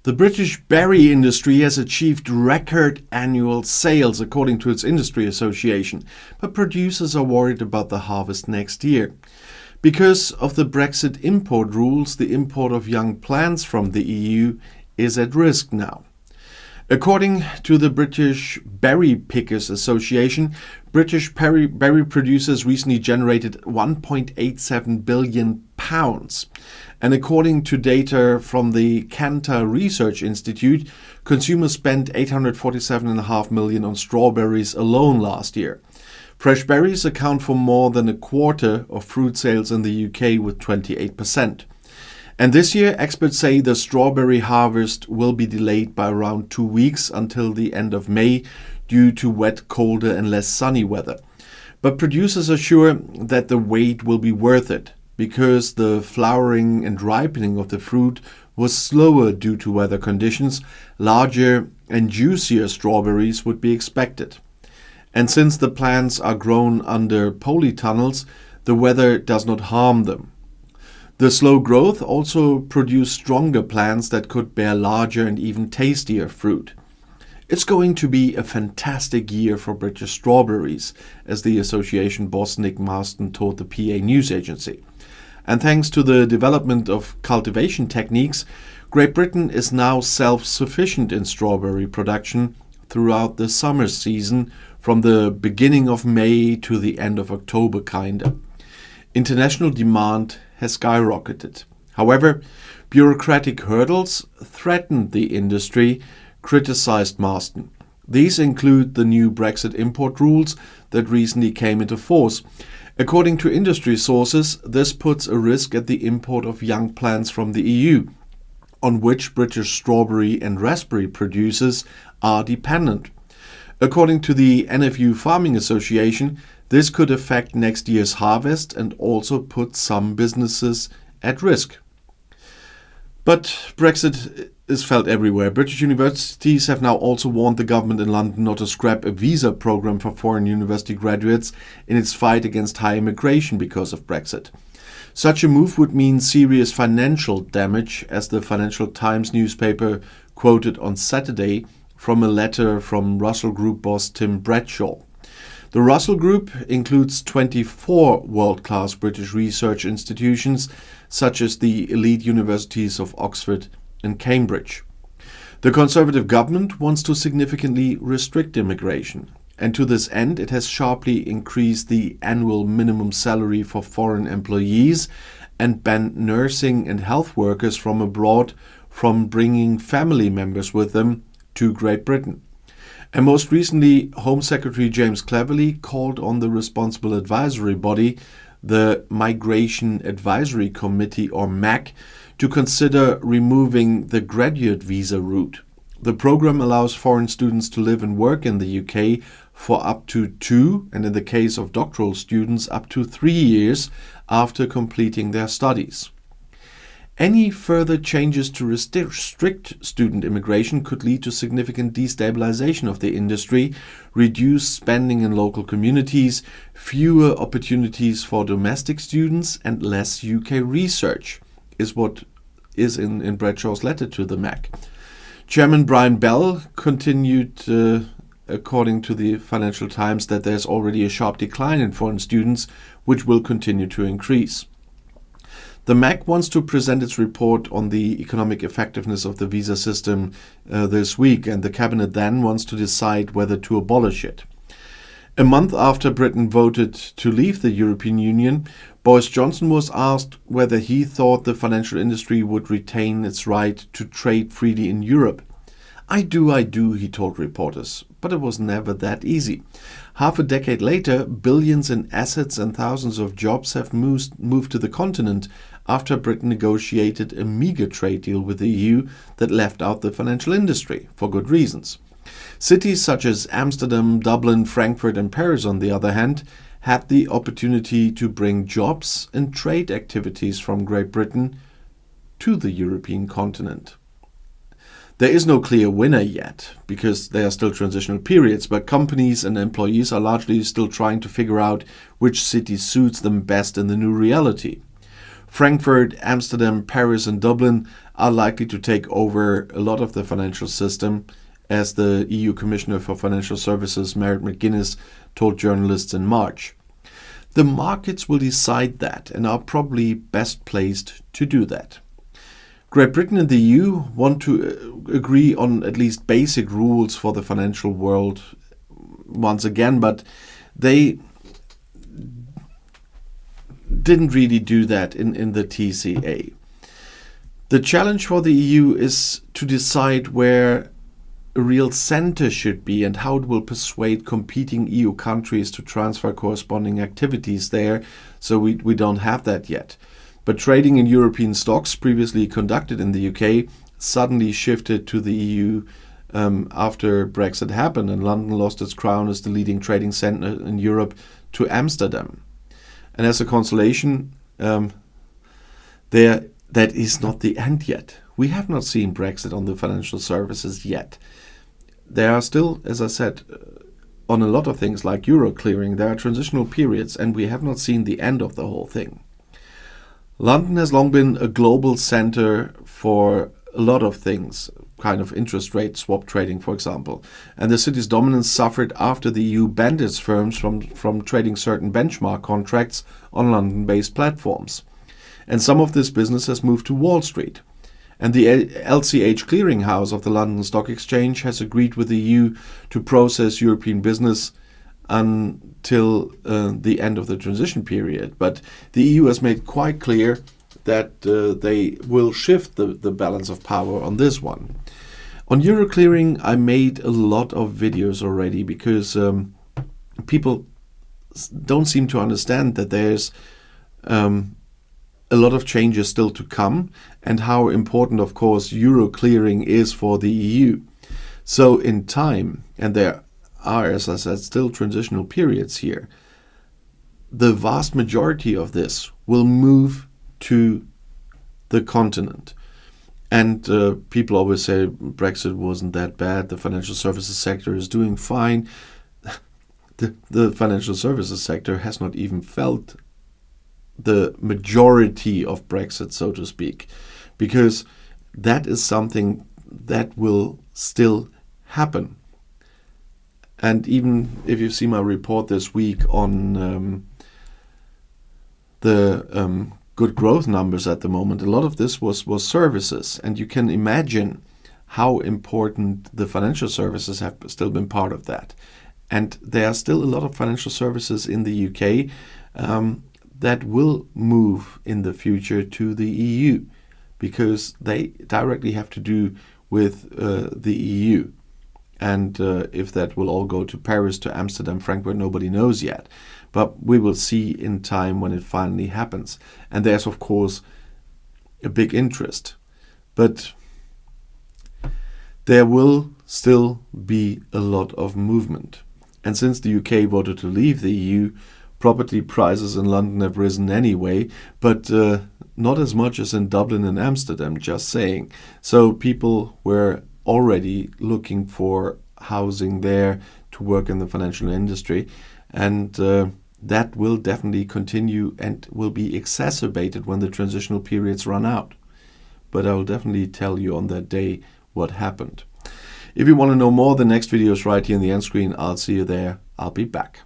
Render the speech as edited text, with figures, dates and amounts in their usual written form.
The British berry industry has achieved record annual sales according to its industry association, but producers are worried about the harvest next year. Because of the Brexit import rules, the import of young plants from the EU is at risk now. According to the British Berry Pickers Association, British berry producers recently generated £1.87 billion. And according to data from the Kantar Research Institute, consumers spent £847.5 million on strawberries alone last year. Fresh berries account for more than a quarter of fruit sales in the UK with 28%. And this year, experts say the strawberry harvest will be delayed by around 2 weeks until the end of May due to wet, colder and less sunny weather. But producers are sure that the wait will be worth it, because the flowering and ripening of the fruit was slower due to weather conditions. Larger and juicier strawberries would be expected. And since the plants are grown under polytunnels, the weather does not harm them. The slow growth also produced stronger plants that could bear larger and even tastier fruit. It's going to be a fantastic year for British strawberries, as the association boss Nick Marston told the PA news agency. And thanks to the development of cultivation techniques, Great Britain is now self-sufficient in strawberry production throughout the summer season, from the beginning of May to the end of October kinda. International demand has skyrocketed. However, bureaucratic hurdles threatened the industry, criticized Marston. These include the new Brexit import rules that recently came into force. According to industry sources, this puts a risk at the import of young plants from the EU, on which British strawberry and raspberry producers are dependent. According to the NFU Farming Association, this could affect next year's harvest and also put some businesses at risk. But Brexit is felt everywhere. British universities have now also warned the government in London not to scrap a visa program for foreign university graduates in its fight against high immigration because of Brexit. Such a move would mean serious financial damage, as the Financial Times newspaper quoted on Saturday from a letter from Russell Group boss Tim Bradshaw. The Russell Group includes 24 world-class British research institutions, such as the elite universities of Oxford and Cambridge. The Conservative government wants to significantly restrict immigration, and to this end it has sharply increased the annual minimum salary for foreign employees and banned nursing and health workers from abroad from bringing family members with them to Great Britain. And most recently, Home Secretary James Cleverly called on the responsible advisory body, the Migration Advisory Committee, or MAC, to consider removing the graduate visa route. The program allows foreign students to live and work in the UK for up to 2, and in the case of doctoral students, up to 3 years after completing their studies. Any further changes to restrict student immigration could lead to significant destabilization of the industry, reduced spending in local communities, fewer opportunities for domestic students, and less UK research, is what is in Bradshaw's letter to the MAC. Chairman Brian Bell continued, according to the Financial Times, that there's already a sharp decline in foreign students, which will continue to increase. The MAC wants to present its report on the economic effectiveness of the visa system this week, and the Cabinet then wants to decide whether to abolish it. A month after Britain voted to leave the European Union, Boris Johnson was asked whether he thought the financial industry would retain its right to trade freely in Europe. I do, he told reporters, but it was never that easy. Half a decade later, billions in assets and thousands of jobs have moved to the continent after Britain negotiated a meager trade deal with the EU that left out the financial industry, for good reasons. Cities such as Amsterdam, Dublin, Frankfurt and Paris, on the other hand, had the opportunity to bring jobs and trade activities from Great Britain to the European continent. There is no clear winner yet, because there are still transitional periods, but companies and employees are largely still trying to figure out which city suits them best in the new reality. Frankfurt, Amsterdam, Paris, and Dublin are likely to take over a lot of the financial system, as the EU Commissioner for Financial Services, Merit McGuinness, told journalists in March. The markets will decide that and are probably best placed to do that. Great Britain and the EU want to agree on at least basic rules for the financial world once again, but they didn't really do that in the TCA. The challenge for the EU is to decide where a real center should be and how it will persuade competing EU countries to transfer corresponding activities there, so we don't have that yet. But trading in European stocks previously conducted in the UK suddenly shifted to the EU after Brexit happened, and London lost its crown as the leading trading center in Europe to Amsterdam. And as a consolation, that is not the end yet. We have not seen Brexit on the financial services yet. There are still, as I said, on a lot of things like euro clearing, there are transitional periods, and we have not seen the end of the whole thing. London has long been a global center for a lot of things, kind of interest rate swap trading, for example. And the city's dominance suffered after the EU banned its firms from trading certain benchmark contracts on London-based platforms. And some of this business has moved to Wall Street. And the LCH clearinghouse of the London Stock Exchange has agreed with the EU to process European business until the end of the transition period. But the EU has made quite clear that they will shift the balance of power on this one. On euro clearing, I made a lot of videos already because people don't seem to understand that there's a lot of changes still to come, and how important, of course, euro clearing is for the EU. So in time, and there are, as I said, still transitional periods here, the vast majority of this will move to the continent. And people always say Brexit wasn't that bad, the financial services sector is doing fine. The financial services sector has not even felt the majority of Brexit, so to speak, because that is something that will still happen. And even if you see my report this week on the good growth numbers at the moment, a lot of this was services, and you can imagine how important the financial services have still been part of that. And there are still a lot of financial services in the UK that will move in the future to the EU, because they directly have to do with the EU. And if that will all go to Paris, to Amsterdam, Frankfurt, nobody knows yet. But we will see in time when it finally happens. And there's, of course, a big interest. But there will still be a lot of movement. And since the UK voted to leave the EU, property prices in London have risen anyway, but not as much as in Dublin and Amsterdam, just saying. So people were already looking for housing there to work in the financial industry, and that will definitely continue and will be exacerbated when the transitional periods run out. But I will definitely tell you on that day what happened. If you want to know more, the next video is right here in the end screen. I'll see you there. I'll be back.